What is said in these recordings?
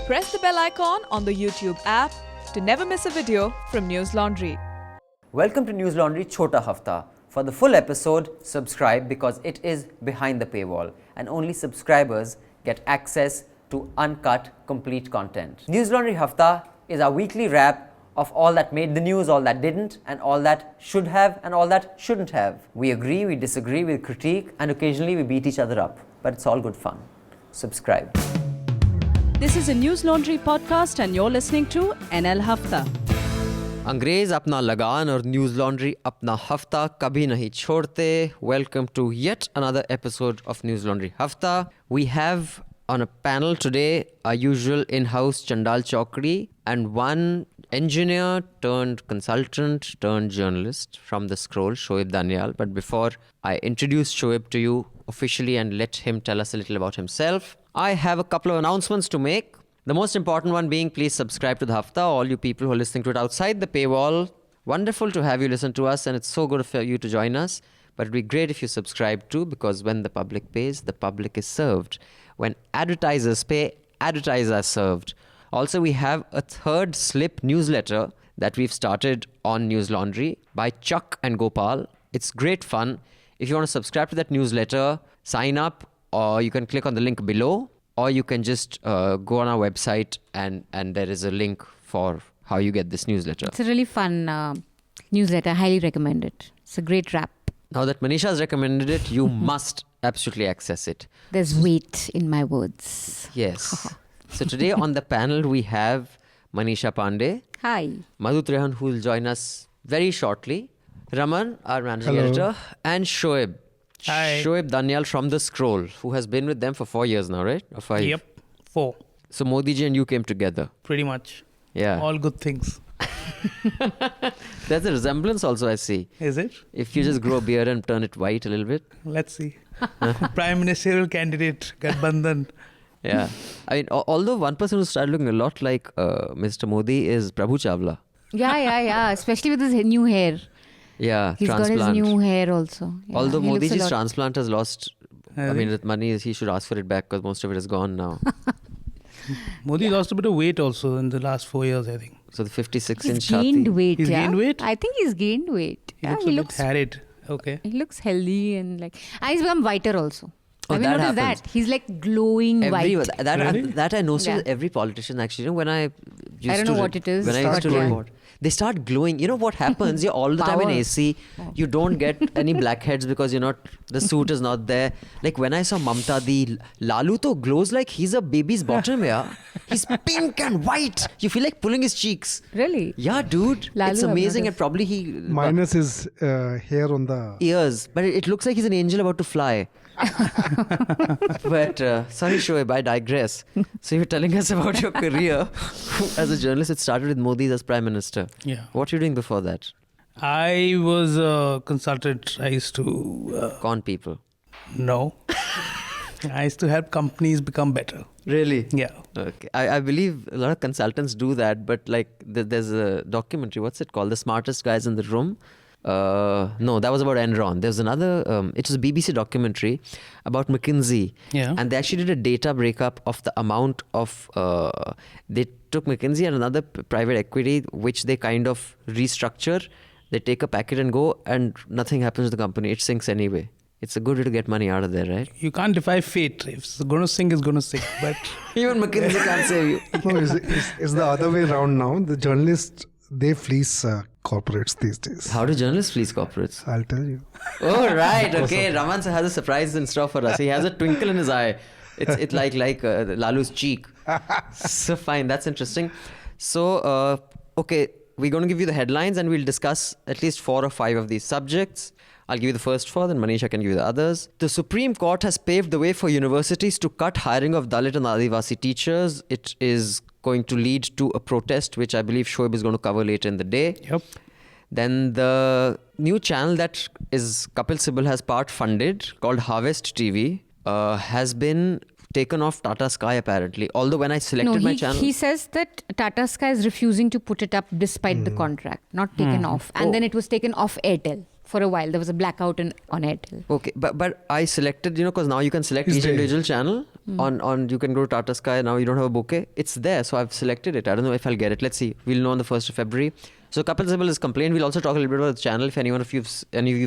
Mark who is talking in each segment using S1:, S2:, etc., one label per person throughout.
S1: Press the bell icon on the YouTube app to never miss a video from News Laundry.
S2: Welcome to News Laundry Chhota Hafta. For the full episode, subscribe because it is behind the paywall and only subscribers get access to uncut, complete content. News Laundry Hafta is our weekly wrap of all that made the news, all that didn't, and all that should have and all that shouldn't have. We agree, we disagree, we critique, and occasionally we beat each other up. But it's all good fun. Subscribe.
S3: This is a News Laundry podcast and you're listening to NL Hafta.
S2: अंग्रेज अपना लगान और news laundry अपना हफ्ता कभी नहीं छोड़ते. Welcome to yet another episode of News Laundry Hafta. We have on a panel today our usual in-house Chandal Chowkri and one engineer turned consultant turned journalist from The Scroll, Shoaib Daniyal. But before I introduce Shoaib to you officially and let him tell us a little about himself, I have a couple of announcements to make. The most important one being, please subscribe to the Hafta. All you people who are listening to it outside the paywall, wonderful to have you listen to us and it's so good for you to join us. But it'd be great if you subscribe too, because when the public pays, the public is served. When advertisers pay, advertisers are served. Also, we have a third slip newsletter that we've started on News Laundry by Chuck and Gopal. It's great fun. If you want to subscribe to that newsletter, sign up, or you can click on the link below, or you can just go on our website and there is a link for how you get this newsletter.
S4: It's a really fun newsletter. I highly recommend it. It's a great wrap.
S2: Now that Manisha has recommended it, you must absolutely access it.
S4: There's weight in my words.
S2: Yes. So today on the panel we have Manisha Pande.
S4: Hi.
S2: Madhu, Trehan, who will join us very shortly. Raman, our managing editor. And Shoaib.
S5: Hi.
S2: Shoaib Daniyal from The Scroll, who has been with them for 4 years now, right? Or 5?
S5: Yep, 4.
S2: So Modi ji and you came together.
S5: Pretty much.
S2: Yeah.
S5: All good things.
S2: There's a resemblance also, I see.
S5: Is it?
S2: If you just grow a beard and turn it white a little bit.
S5: Let's see. Prime Ministerial candidate, Gadbandhan.
S2: Yeah. I mean, although one person who started looking a lot like Mr. Modi is Prabhu Chawla.
S4: Yeah. Especially with his new hair.
S2: Yeah,
S4: He's
S2: transplant.
S4: got his new hair also. Yeah,
S2: Although
S4: he looks a
S2: Modi's
S4: lot-
S2: transplant has lost, I mean, with money, he should ask for it back because most of it is gone now.
S5: Modi lost a bit of weight also in the last 4 years, I think.
S2: So the 56
S4: He's
S2: inch
S4: gained
S2: chhati.
S4: weight.
S5: He's
S4: yeah?
S5: gained weight?
S4: I think he's gained weight.
S5: He
S4: Yeah,
S5: looks a bit harried. Okay.
S4: he looks healthy and like... And he's become whiter also.
S2: Oh,
S4: Have you
S2: that
S4: noticed
S2: happens.
S4: that? He's like glowing
S2: Really?
S4: white.
S2: That I noticed
S4: Yeah.
S2: with every politician actually. You know, when I used
S4: I don't
S2: to
S4: know what it is,
S2: When I used
S4: but
S2: to
S4: yeah.
S2: report, they start glowing. You know what happens? You're all the time in
S4: Power.
S2: AC. You don't get any blackheads because you're not. The suit is not there. Like when I saw Mamta, the Lalu to glows like he's a baby's bottom. Yeah, he's pink and white. You feel like pulling his cheeks.
S4: Really?
S2: Yeah, dude,
S4: Lalu
S2: it's
S4: I've
S2: amazing. And
S4: noticed.
S2: probably he
S6: Minus his hair on the
S2: ears, but it looks like he's an angel about to fly. But sorry, Shoaib, I digress. So you're telling us about your career as a journalist. It started with Modi as Prime Minister.
S5: Yeah.
S2: What were you doing before that?
S5: I was a consultant. I used to...
S2: Con people.
S5: no. I used to help companies become better.
S2: Really?
S5: Yeah.
S2: Okay. I believe a lot of consultants do that, but like there's a documentary. What's it called? The Smartest Guys in the Room. No, that was about Enron. There's another, it was a BBC documentary about McKinsey.
S5: Yeah.
S2: And they actually did a data breakup of the amount of, they took McKinsey and another private equity, which they kind of restructure. They take a packet and go and nothing happens to the company. It sinks anyway. It's a good way to get money out of there, right?
S5: You can't defy fate. If it's going to sink, it's going to sink. But
S2: Even McKinsey can't save you.
S6: no, it's the other way around now. The journalists, they fleece corporates these days.
S2: How do journalists fleece corporates?
S6: I'll tell you.
S2: Oh, right. Okay. Raman has a surprise in store for us. He has a twinkle in his eye. It's like Lalu's cheek. So fine. That's interesting. So, okay. We're going to give you the headlines and we'll discuss at least 4 or 5 of these subjects. I'll give you the first 4, then Manisha can give you the others. The Supreme Court has paved the way for universities to cut hiring of Dalit and Adivasi teachers. It is going to lead to a protest, which I believe Shoaib is going to cover later in the day.
S5: yep.
S2: Then the new channel that is Kapil Sibal has part funded, called Harvest TV, has been taken off Tata Sky apparently. Although when I selected my channel...
S4: he says that Tata Sky is refusing to put it up despite the contract, not taken off. And then it was taken off Airtel. For a while, there was a blackout on Airtel.
S2: Okay, but I selected, because now you can select each individual channel. on you can go to Tata Sky now. You don't have a bouquet. It's there, so I've selected it. I don't know if I'll get it. Let's see. We'll know on the 1st of February. So Kapil Sibal has complained. We'll also talk a little bit about the channel. If any of you've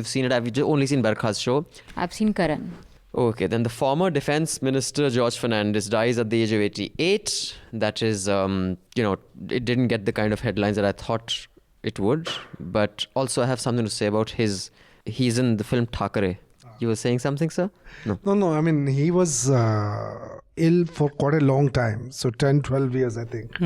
S2: seen it, I've just only seen Barkha's show.
S4: I've seen Karan.
S2: Okay, then the former Defence Minister George Fernandes dies at the age of 88. That is, it didn't get the kind of headlines that I thought it would. But also I have something to say about he's in the film Thakare. You were saying something, sir?
S6: No. I mean, he was ill for quite a long time. So 10, 12 years, I think.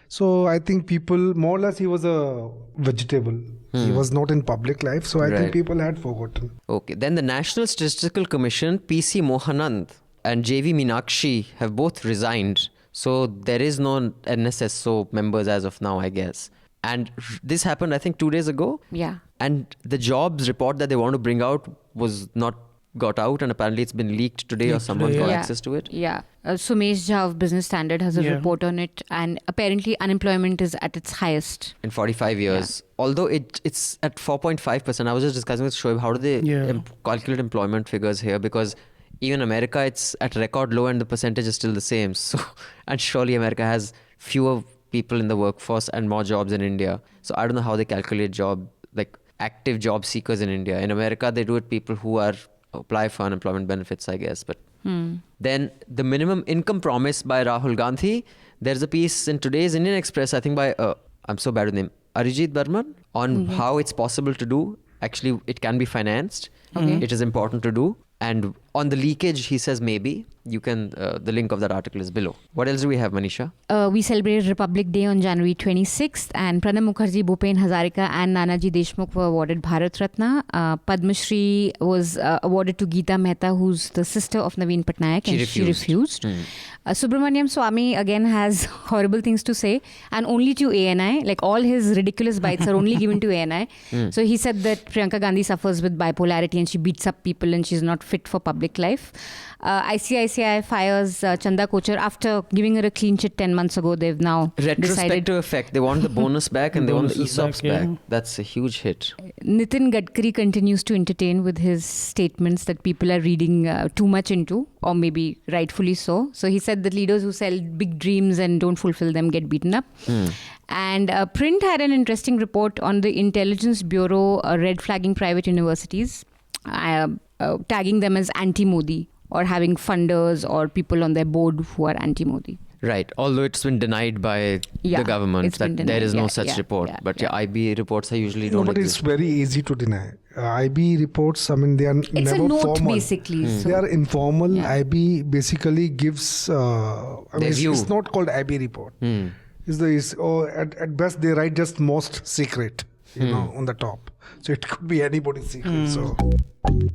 S6: So I think people, more or less, he was a vegetable. He was not in public life. So I think people had forgotten.
S2: Okay. Then the National Statistical Commission, PC Mohanand and JV Meenakshi have both resigned. So there is no NSSO members as of now, I guess. And this happened, I think, 2 days ago.
S4: Yeah.
S2: And the jobs report that they want to bring out was not got out, and apparently it's been leaked today or someone got access to it.
S4: Yeah. Sumesh Jha of Business Standard has a report on it, and apparently unemployment is at its highest.
S2: In 45 years. Yeah. Although it's at 4.5%. I was just discussing with Shoaib, how do they calculate employment figures here? Because even America, it's at record low and the percentage is still the same. So, and surely America has fewer people in the workforce and more jobs in India. So I don't know how they calculate active job seekers in India. In America, they do it people who apply for unemployment benefits, I guess. But then the minimum income promise by Rahul Gandhi. There's a piece in today's Indian Express, I think by, I'm so bad with the name, Arijit Barman, on how it's possible to do. Actually, it can be financed. It is important to do. And on the leakage, he says maybe. You can, the link of that article is below. What else do we have, Manisha?
S4: We celebrated Republic Day on January 26th, and Pranab Mukherjee, Bhupen Hazarika and Nanaji Deshmukh were awarded Bharat Ratna. Padma Shri was awarded to Geeta Mehta, who's the sister of Naveen Patnaik, and she refused. Subramaniam Swamy again has horrible things to say, and only to ANI. Like all his ridiculous bites are only given to ANI. So he said that Priyanka Gandhi suffers with bipolarity and she beats up people and she's not fit for public life. ICICI fires Chanda Kochar after giving her a clean chit 10 months ago. They've now
S2: retrospective effect. They want the bonus back and they want the ESOPs back. That's a huge hit.
S4: Nitin Gadkari continues to entertain with his statements that people are reading too much into, or maybe rightfully so. So he said that leaders who sell big dreams and don't fulfill them get beaten up. And Print had an interesting report on the Intelligence Bureau red flagging private universities, tagging them as anti-Modi, or having funders or people on their board who are anti-Modi.
S2: Right. Although it's been denied by the government that there is no such report. But IB reports are usually don't
S6: but
S2: exist.
S6: It's very easy to deny. IB reports, I mean, they are
S4: it's
S6: never
S4: a note
S6: formal.
S4: Basically. So
S6: they are informal. IB basically gives, it's not called IB report. At best, they write just most secret, on the top. So it could be anybody's secret.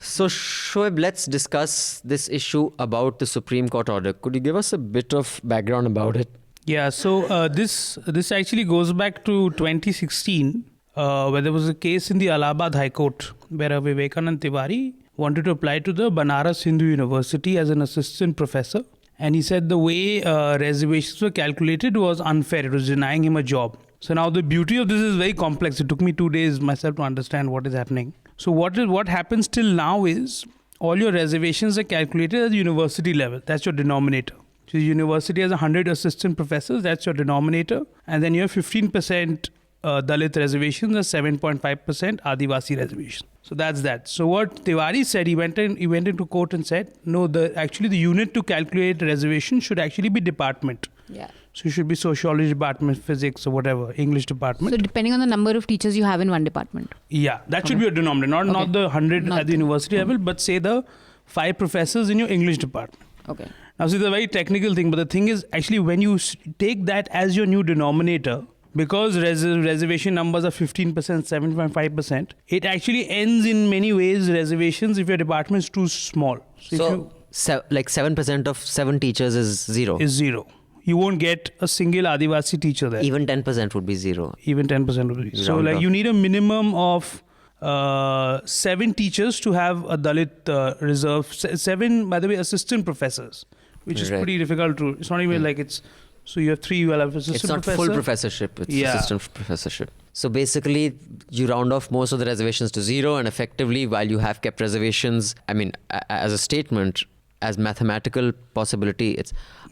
S2: So Shoaib, let's discuss this issue about the Supreme Court order. Could you give us a bit of background about it?
S5: Yeah, so this actually goes back to 2016, where there was a case in the Allahabad High Court where Vivekanand Tiwari wanted to apply to the Banaras Hindu University as an assistant professor. And he said the way reservations were calculated was unfair. It was denying him a job. So now the beauty of this is very complex. It took me 2 days myself to understand what is happening. So what happens till now is all your reservations are calculated at the university level. That's your denominator. So the university has 100 assistant professors. That's your denominator. And then you have 15% Dalit reservations and 7.5% Adivasi reservations. So that's that. So what Tiwari said, he went into court and said, no, the unit to calculate reservation should actually be department.
S4: Yeah.
S5: So it should be sociology department, physics or whatever, English department.
S4: So depending on the number of teachers you have in one department.
S5: Yeah, that should be your denominator, not the 100 at the university level, but say the 5 professors in your English department.
S4: Okay.
S5: Now, see, the very technical thing, but the thing is actually when you take that as your new denominator, because reservation numbers are 15%, 7.5%, it actually ends in many ways reservations if your department is too small.
S2: So 7% of 7 teachers is 0.
S5: Is 0. You won't get a single Adivasi teacher there.
S2: Even 10% would be 0.
S5: Even 10% would be 0. So you need a minimum of 7 teachers to have a Dalit reserve. 7, by the way, assistant professors, which is pretty difficult to. It's not even like it's. So you have 3. You will have assistant professor.
S2: It's not full professorship. It's assistant professorship. So basically, you round off most of the reservations to 0, and effectively, while you have kept reservations, I mean, as a statement, as mathematical possibility.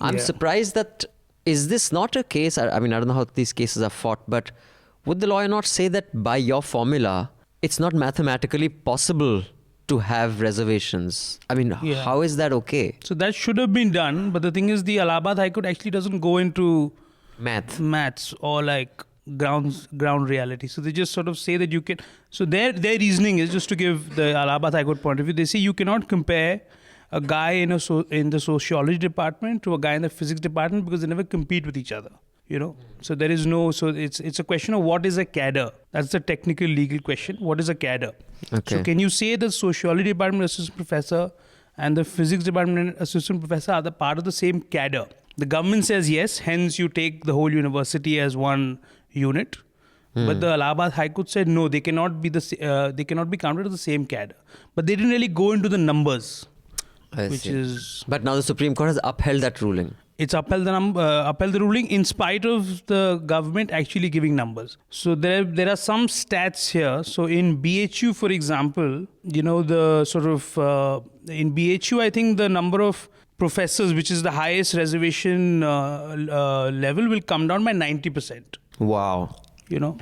S2: I'm surprised that, is this not a case, I mean, I don't know how these cases are fought, but would the lawyer not say that by your formula, it's not mathematically possible to have reservations? I mean, how is that okay?
S5: So that should have been done, but the thing is the Allahabad High Court actually doesn't go into maths or like ground reality. So they just sort of say that you can, so their reasoning is, just to give the Allahabad High Court point of view, they say you cannot compare a guy in the sociology department to a guy in the physics department because they never compete with each other. You know, so there is no, so it's a question of what is a cadre. That's the technical legal question. What is a cadre?
S2: Okay.
S5: So can you say the sociology department assistant professor and the physics department assistant professor are the part of the same cadre? The government says yes, hence you take the whole university as one unit. But the Allahabad High Court said no, they cannot be they cannot be counted as the same cadre. But they didn't really go into the numbers,
S2: But now the Supreme Court has upheld that ruling.
S5: It's upheld the ruling in spite of the government actually giving numbers. So there are some stats here. So in BHU, for example, you know, the sort of in BHU, I think the number of professors, which is the highest reservation level, will come down by 90%.
S2: Wow.
S5: You know.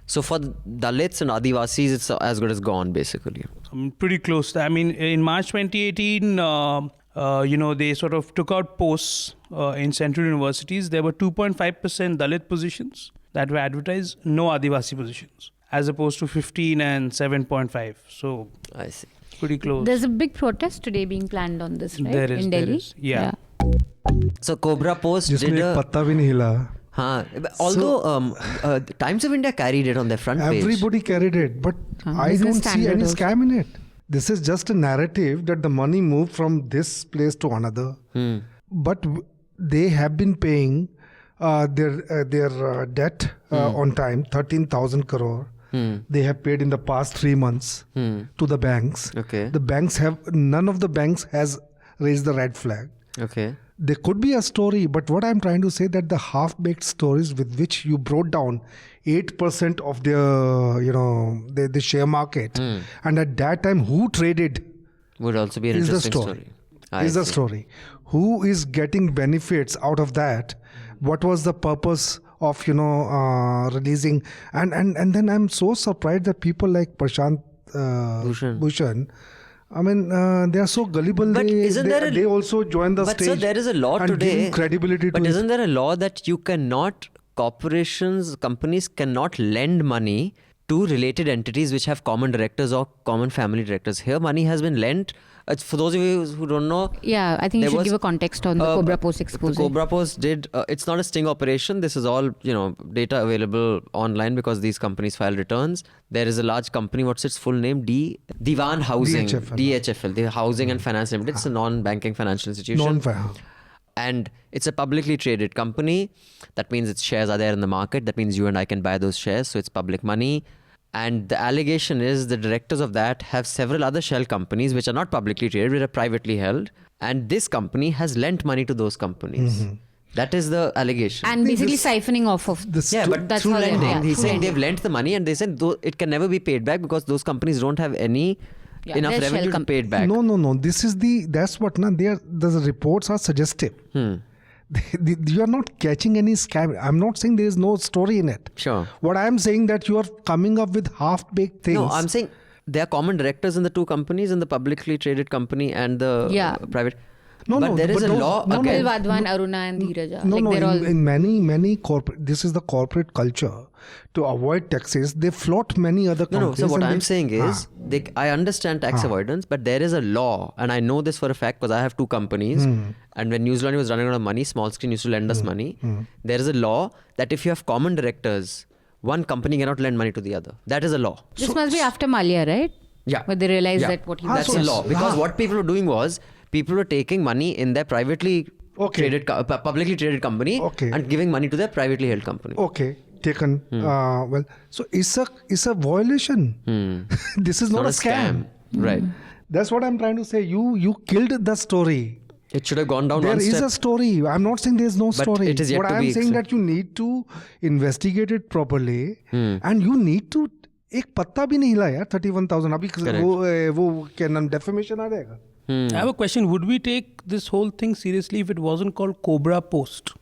S2: So for Dalits and Adivasis, it's as good as gone, basically.
S5: Pretty close. I mean, in March 2018, you know, they sort of took out posts in central universities. There were 2.5% Dalit positions that were advertised, no Adivasi positions, as opposed to 15 and 7.5. So
S2: I see.
S5: Pretty close.
S4: There's a big protest today being planned on this, right?
S5: There is,
S4: in Delhi.
S5: there is. Yeah.
S2: So Cobrapost did
S6: जिसमें एक पत्ता भी नहीं हिला.
S2: Although Times of India carried it on their front page.
S6: Everybody carried it, but I don't see any scam in it. This is just a narrative that the money moved from this place to another. But they have been paying their debt on time, 13,000 crore. They have paid in the past 3 months to the banks.
S2: Okay.
S6: The banks none of the banks has raised the red flag.
S2: Okay.
S6: There could be a story, but what I'm trying to say that the half-baked stories with which you brought down 8% of their, you know, the share market, and at that time who traded
S2: would also be an interesting story.
S6: Is the story. Who is getting benefits out of that? What was the purpose of, you know, releasing? And then I'm so surprised that people like Prashant Bhushan, I mean, they are so gullible.
S2: But
S6: they also join the stage.
S2: But so there is a law
S6: and
S2: today.
S6: Giving credibility
S2: but
S6: to
S2: isn't there a law that you cannot, companies cannot lend money to related entities which have common directors or common family directors? Here, money has been lent. For those of you who don't know,
S4: yeah, I think you should give a context on the Cobrapost expose.
S2: The Cobrapost did. It's not a sting operation. This is all, you know, data available online because these companies file returns. There is a large company. What's its full name? Diwan Housing. DHFL. The Housing and Finance Limited. It's a non-banking financial institution. And it's a publicly traded company. That means its shares are there in the market. That means you and I can buy those shares. So it's public money. And the allegation is the directors of that have several other shell companies which are not publicly traded, which are privately held. And this company has lent money to those companies. That is the allegation.
S4: And basically siphoning off of
S6: this.
S2: Yeah, but
S4: that's
S2: through
S4: how
S2: lending. He's saying they've lent the money and they said it can never be paid back because those companies don't have any enough revenue to pay it back.
S6: No. That's what, the reports are suggestive. You are not catching any scam. I'm not saying there is no story in it.
S2: Sure.
S6: What I'm saying that you are coming up with half-baked things.
S2: No, I'm saying there are common directors in the two companies, in the publicly traded company and the private. But there is a law against...
S4: Vadwan, Aruna and Dheeraja.
S6: In many corporate, this is the corporate culture. To avoid taxes, they float many other companies.
S2: So what I'm saying is, I understand tax avoidance, but there is a law, and I know this for a fact because I have two companies, and when New Laundry was running out of money, Small Screen used to lend us money. There is a law that if you have common directors, one company cannot lend money to the other. That is a law.
S4: This must be after Malia, right?
S2: Yeah.
S4: But they realized that what he was
S2: That's a law. Because what people were doing was, people were taking money in their privately traded, publicly traded company and giving money to their privately held company.
S6: Okay. Taken. Well, so it's a violation. This is not a scam.
S2: Right.
S6: That's what I'm trying to say. You killed the story.
S2: It should have gone down
S6: There
S2: one step.
S6: is a story. I'm not saying there is no story.
S2: It is yet
S6: what
S2: to
S6: I'm
S2: be
S6: saying that you need to investigate it properly and you need to. एक पत्ता भी नहीं हिला यार 31,000 अभी वो क्या नाम defamation आ जाएगा.
S5: I have a question. Would we take this whole thing seriously if it wasn't called Cobrapost?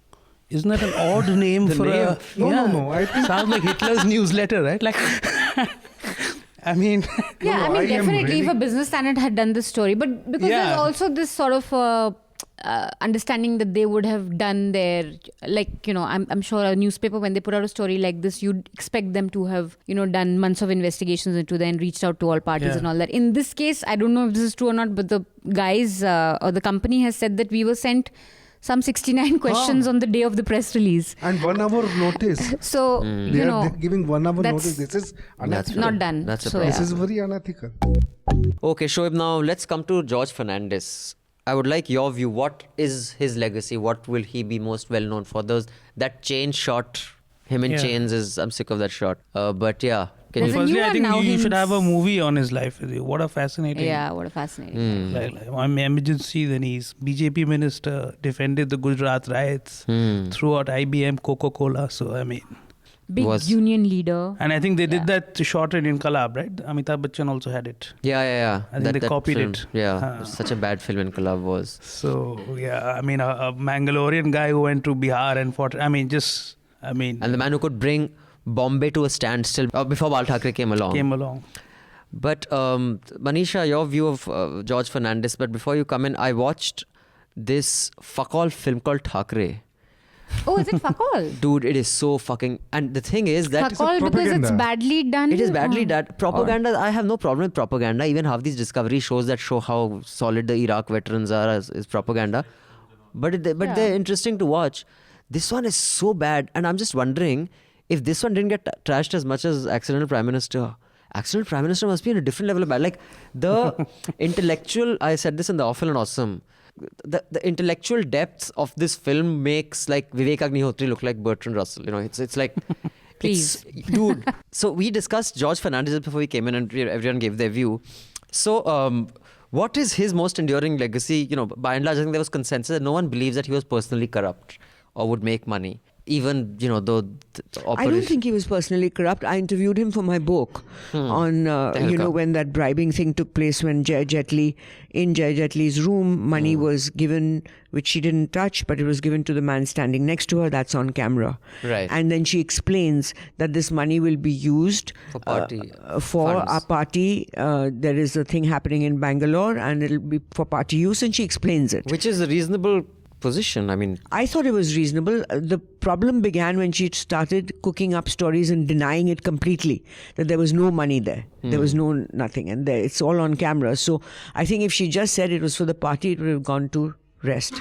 S5: Isn't that an odd name for
S2: name?
S5: a...
S6: No. I think
S5: Sounds like Hitler's newsletter, right? Like, I mean...
S4: Yeah, I mean, definitely if a Business Standard had done this story. But because
S5: Yeah.
S4: there's also this sort of understanding that they would have done their, like, you know, I'm sure a newspaper, when they put out a story like this, you'd expect them to have, you know, done months of investigations into that and reached out to all parties and all that. In this case, I don't know if this is true or not, but the guys or the company has said that we were sent some 69 questions on the day of the press release.
S6: and 1 hour notice.
S4: So, you know,
S6: They're giving 1 hour
S4: that's
S6: notice. This is
S2: That's
S6: unethical.
S4: not done.
S2: That's a
S4: So,
S2: problem.
S6: This is very unethical.
S2: Okay, Shoaib, now let's come to George Fernandes. I would like your view. What is his legacy? What will he be most well known for? That chain shot, him in chains I'm sick of that shot. But yeah, can
S4: There's
S2: you...
S4: a new
S5: Firstly, I
S4: one
S5: think
S4: now,
S5: you should
S4: him-
S5: have a movie on his life. What a fascinating...
S4: yeah, what a fascinating.
S5: Like, I'm emergency, then he's BJP minister, defended the Gujarat riots throughout IBM, Coca-Cola. So, I mean...
S4: Big
S2: Was-
S4: union leader.
S5: And I think they did that shot in Inqalab, right? Amitabh Bachchan also had it.
S2: Yeah.
S5: I think they copied
S2: film,
S5: it.
S2: Yeah, such a bad film Inqalab was.
S5: So, yeah, I mean, a Mangalorean guy who went to Bihar and fought...
S2: And the man who could bring Bombay to a standstill before Bal Thackeray came along. But Manisha, your view of George Fernandes. But before you come in, I watched this fuck all film called Thackeray.
S4: Oh, is it fuck all?
S2: Dude, it is so fucking... And the thing is that...
S4: Fuck all because it's
S6: propaganda.
S4: badly done.
S2: It is badly
S4: Oh.
S2: done. Propaganda, I have no problem with propaganda. Even half these Discovery shows that show how solid the Iraq veterans are is propaganda. But they're interesting to watch. This one is so bad. And I'm just wondering if this one didn't get trashed as much as Accidental Prime Minister. Accidental Prime Minister must be in a different level of bad. Like the intellectual... I said this in The Awful and Awesome. The intellectual depths of this film makes like Vivek Agnihotri look like Bertrand Russell. You know, it's like...
S4: Please.
S2: Dude. So we discussed George Fernandes before we came in and everyone gave their view. So what is his most enduring legacy? You know, by and large, I think there was consensus that no one believes that he was personally corrupt or would make money. Even, you know, though the
S7: I don't think he was personally corrupt. I interviewed him for my book on, when that bribing thing took place when in Jai Jetli's room, money was given, which she didn't touch, but it was given to the man standing next to her. That's on camera.
S2: Right.
S7: And then she explains that this money will be used
S2: For party
S7: for
S2: funds.
S7: our party. There is a thing happening in Bangalore and it'll be for party use, and she explains it.
S2: Which is a reasonable position. I mean...
S7: I thought it was reasonable. The problem began when she started cooking up stories and denying it completely, that there was no money there. There was nothing. And it's all on camera. So I think if she just said it was for the party, it would have gone to rest.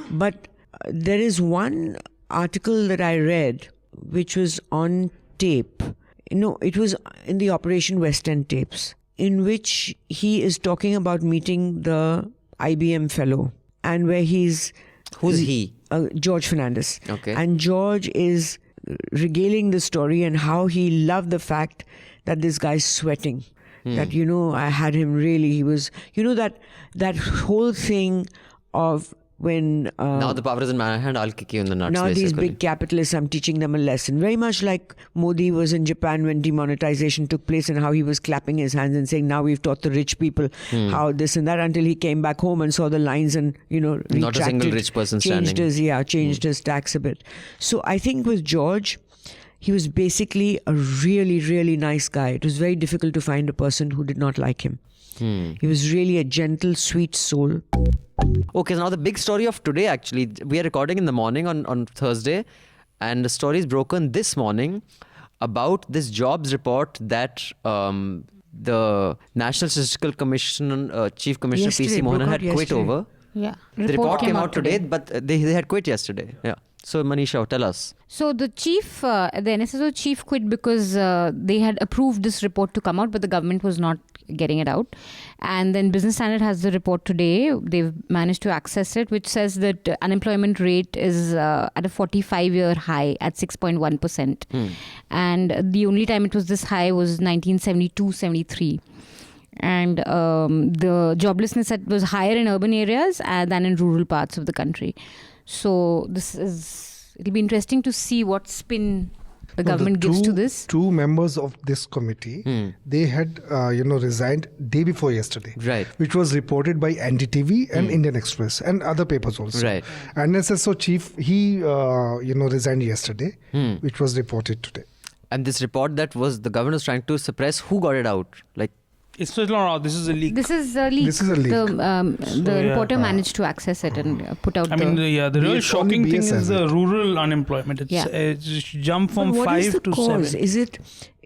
S7: But there is one article that I read which was on tape. No, it was in the Operation West End tapes, in which he is talking about meeting the IBM fellow, and where he's...
S2: Who's he?
S7: George Fernandes.
S2: Okay.
S7: And George is regaling the story and how he loved the fact that this guy's sweating. That, I had him really, he was, that whole thing of when...
S2: Now the power is in my hand, I'll kick you in the nuts,
S7: now
S2: basically.
S7: these big capitalists, I'm teaching them a lesson. Very much like Modi was in Japan when demonetization took place and how he was clapping his hands and saying, now we've taught the rich people how this and that, until he came back home and saw the lines and, retracted.
S2: Not a single rich person
S7: changed
S2: standing.
S7: Changed his tax a bit. So I think with George, he was basically a really, really nice guy. It was very difficult to find a person who did not like him. He was really a gentle, sweet soul.
S2: Okay, so now the big story of today, actually, we are recording in the morning on Thursday, and the story is broken this morning about this jobs report that the National Statistical Commission Chief Commissioner
S7: Yesterday,
S2: P.C. Mohan
S7: broke
S2: had
S7: out
S2: quit
S7: yesterday.
S2: over.
S4: Yeah.
S2: The report came out today, but they had quit yesterday. Yeah. So Manisha, tell us.
S4: So the NSSO chief quit because they had approved this report to come out, but the government was not getting it out. And then Business Standard has the report today. They've managed to access it, which says that unemployment rate is at a 45-year high at 6.1%. And the only time it was this high was 1972-73. And the joblessness was higher in urban areas than in rural parts of the country. So it'll be interesting to see what spin the government gives to this?
S6: Two members of this committee, they had resigned day before yesterday,
S2: Right.
S6: which was reported by NDTV and Indian Express and other papers also.
S2: Right.
S6: NSSO chief, he resigned yesterday, which was reported today.
S2: And this report that was the government was trying to suppress, who got it out? Like,
S5: It's still not out. This is a leak.
S4: This is a leak.
S6: This is a leak.
S4: The reporter managed to access it and put out
S5: I mean, the real shocking thing
S6: BS
S5: is the rural unemployment. It's jumped from
S7: But what is
S5: 5
S7: the
S5: to
S7: cause?
S5: 7.
S7: Is it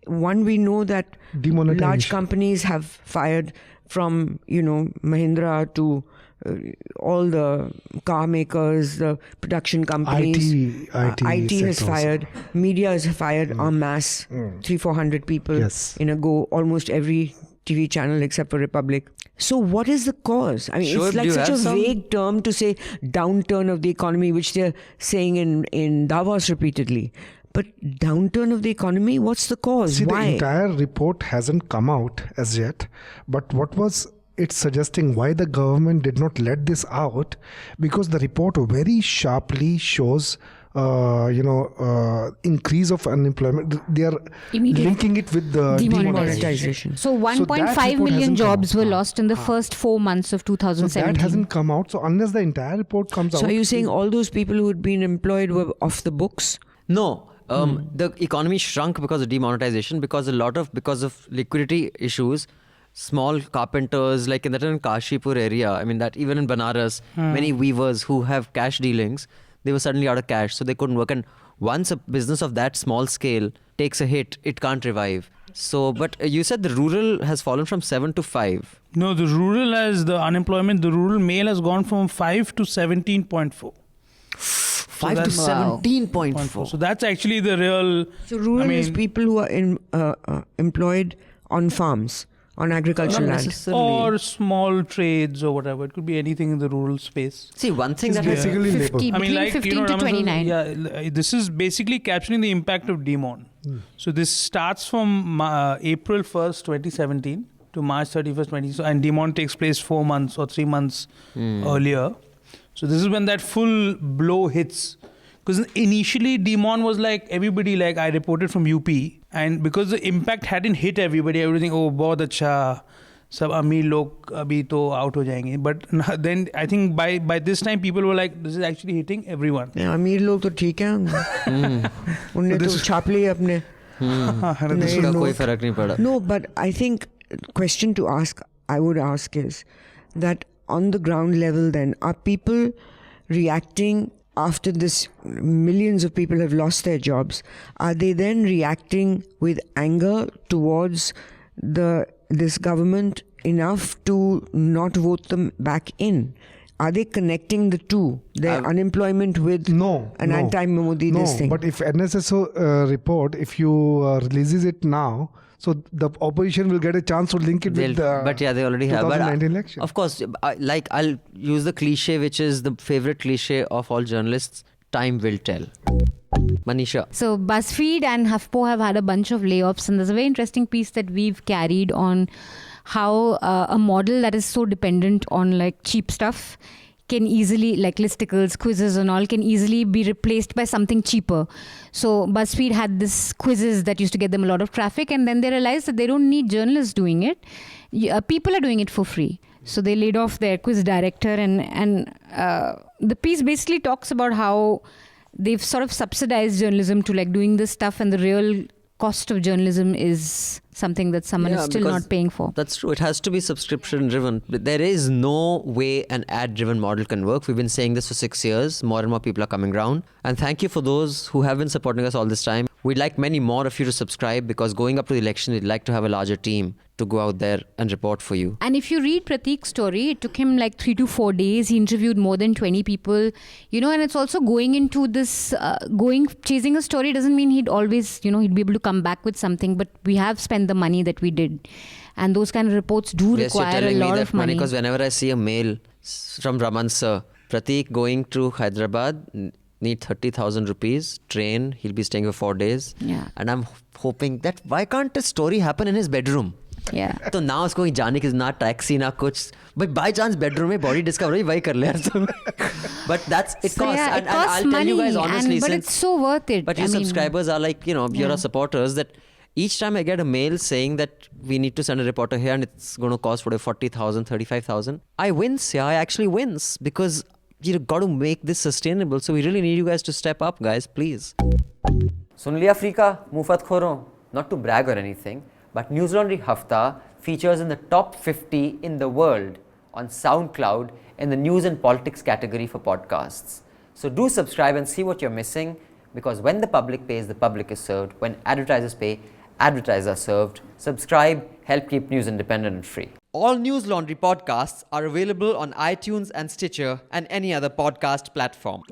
S7: one, we know that
S6: Demonetization.
S7: large companies have fired from Mahindra to all the car makers, the production companies.
S6: IT
S7: IT has
S6: sectors.
S7: fired. Media has fired en masse. 300-400 people
S6: Yes.
S7: in a go. Almost every TV channel except for Republic. So what is the cause? I mean,
S2: Shoaib,
S7: it's
S2: do
S7: like
S2: you
S7: such a
S2: have some?
S7: vague term to say downturn of the economy, which they're saying in Davos repeatedly. But downturn of the economy, what's the cause?
S6: See,
S7: Why?
S6: the entire report hasn't come out as yet. But what was it suggesting why the government did not let this out? Because the report very sharply shows, increase of unemployment. They are
S4: Immediate
S6: linking it with the
S7: Demonetization.
S4: So
S6: that
S4: 1.5
S6: report
S4: million
S6: hasn't come
S4: jobs
S6: out.
S4: were lost in the first 4 months of
S6: So
S4: 2017.
S6: that hasn't come out. So unless the entire report comes out.
S7: So are you saying all those people who had been employed were off the books?
S2: no. The economy shrunk because of demonetization, because of liquidity issues. Small carpenters, like in that in Kashipur area, I mean that even in Banaras, many weavers who have cash dealings, they were suddenly out of cash, so they couldn't work. And once a business of that small scale takes a hit, it can't revive. So, but you said the rural has fallen from 7 to 5.
S5: No, the rural male has gone from 5 to 17.4.
S2: 5 to 17.4.
S5: So that's actually the real.
S7: So rural is people who are employed on farms, on agricultural land.
S5: Or small trades or whatever. It could be anything in the rural space.
S2: See, one thing
S6: It's
S2: that has
S6: basically labor.
S4: 50,
S5: I mean,
S4: between
S5: like
S4: 15 to
S5: Raman said,
S4: 29.
S5: yeah, this is basically capturing the impact of demon. So this starts from April 1st, 2017 to March 31st, 20. And demon takes place 4 months or 3 months earlier. So this is when that full blow hits. Because initially demon was like everybody, like I reported from UP, and because the impact hadn't hit everybody, everything, oh, bahut acha, sab ameer log abhi to out ho jayenge. But then I think by this time people were like, this is actually hitting everyone.
S7: अमीर लोग तो ठीक हैं उनने तो छाप लिए अपने
S2: इसका कोई फर्क नहीं पड़ा.
S7: No, but I think question to ask, I would ask is that on the ground level then, are people reacting after this, millions of people have lost their jobs, are they then reacting with anger towards this government enough to not vote them back in? Are they connecting the two, their unemployment with an anti-Modi this thing?
S6: But if NSSO report, if you releases it now, so the opposition will get a chance to link it with the
S2: but yeah, they already have.
S6: 2019 election.
S2: Of course, I'll use the cliche, which is the favorite cliche of all journalists: time will tell. Manisha.
S4: So BuzzFeed and HuffPo have had a bunch of layoffs, and there's a very interesting piece that we've carried on how a model that is so dependent on like cheap stuff can easily, like listicles, quizzes and all, can easily be replaced by something cheaper. So BuzzFeed had this quizzes that used to get them a lot of traffic, and then they realized that they don't need journalists doing it. People are doing it for free. So they laid off their quiz director, and the piece basically talks about how they've sort of subsidized journalism to like doing this stuff, and the real cost of journalism is something that someone is still not paying for.
S2: That's true. It has to be subscription driven. There is no way an ad driven model can work. We've been saying this for 6 years. More and more people are coming around. And thank you for those who have been supporting us all this time. We'd like many more of you to subscribe, because going up to the election, we'd like to have a larger team to go out there and report for you.
S4: And if you read Prateek's story, it took him like 3 to 4 days. He interviewed more than 20 people, and it's also going into this, chasing a story doesn't mean he'd always, he'd be able to come back with something, but we have spent the money that we did. And those kind of reports do require a lot of money.
S2: Because whenever I see a mail from Raman sir, Prateek going to Hyderabad, need 30,000 rupees, train, he'll be staying for 4 days.
S4: Yeah.
S2: And I'm hoping that why can't a story happen in his bedroom?
S4: Yeah.
S2: तो ना उसको कहीं जाने की ना taxi ना कुछ भाई बाय चांस बेडरूम में बॉडी डिस्कवरी वही कर ले यार but that's it
S4: So,
S2: costs
S4: yeah, it
S2: and
S4: costs
S2: I'll tell you
S4: money,
S2: guys honestly
S4: but
S2: since
S4: it's so worth it.
S2: but your
S4: I mean,
S2: subscribers are like you're
S4: Yeah.
S2: our supporters that each time I get a mail saying that we need to send a reporter here and it's going to cost 40,000 35,000 I wins. I actually wins because you got to make this sustainable, so we really need you guys to step up, guys, please.
S8: सुन लिया Africa मुफत खोरों. Not to brag or anything, but News Laundry Hafta features in the top 50 in the world on SoundCloud in the news and politics category for podcasts. So do subscribe and see what you're missing, because when the public pays, the public is served. When advertisers pay, advertisers are served. Subscribe, help keep news independent and free.
S2: All News Laundry podcasts are available on iTunes and Stitcher and any other podcast platform.